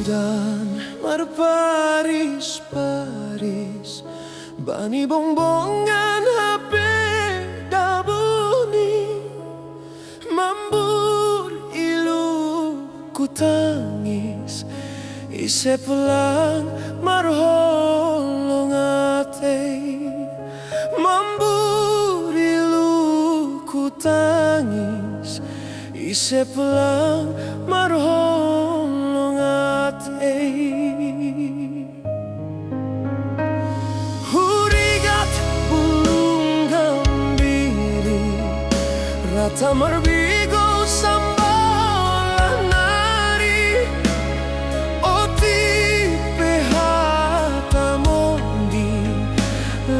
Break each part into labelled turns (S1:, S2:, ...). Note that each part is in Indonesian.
S1: dan berbaris-baris, bani bongbongan HP dabuni, mambur ilu ku tangis, ise pulang marholong ate, mambur ilu ku tangis, ise pulang marholong ate. Hurigat bulung gambiri, rata marbigo sambalan nari, oti pehata mondi,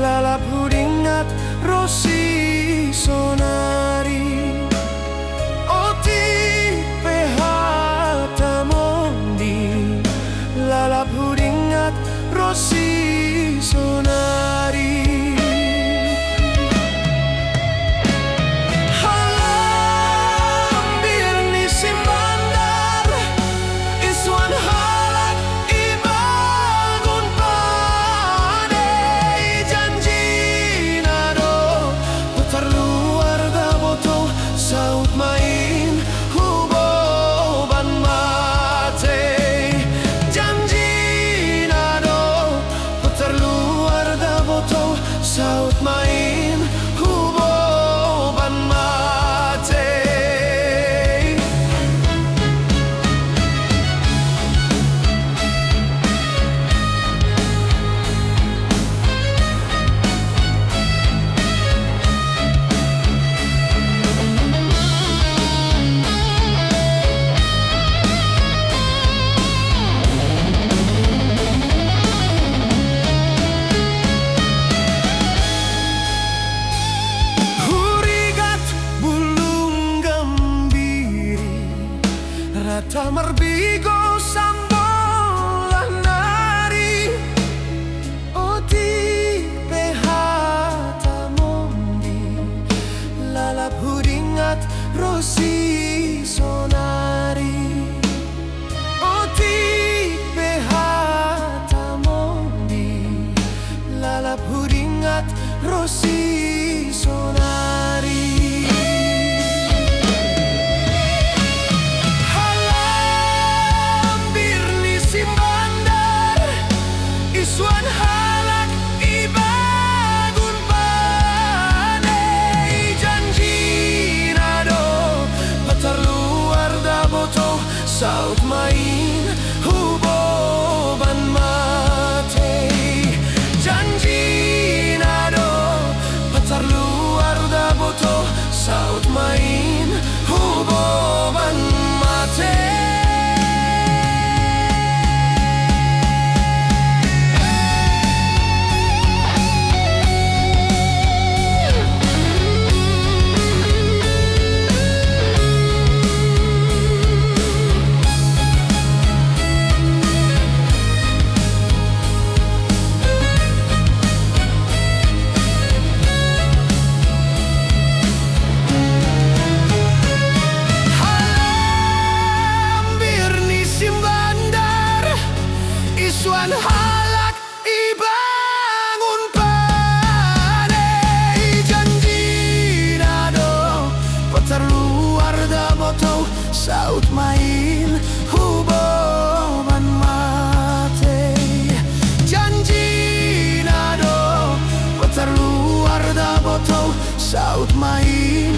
S1: lalap huringat rosi sonari. Lalap huringat rosi sonari. Halambir ni simbandar, iswan halak ibangun padai, janji nado putar luar da boto saut main huboban mate. Saut main huboban mate. Rata marbigo sambolah nari, oti pehata mondi, lalap huringat rosi sonari. Oti pehata mondi, lalap huringat rosi sonari. Iswan halak ibangun padai, janji nado patar luar da boto saut main huboban mate. Janji nado patar luar da boto saut main huboban mate. Iswan halak ibangun padai, janji nado patar luar da boto saut main huboban mate. Janji nado patar luar da boto saut main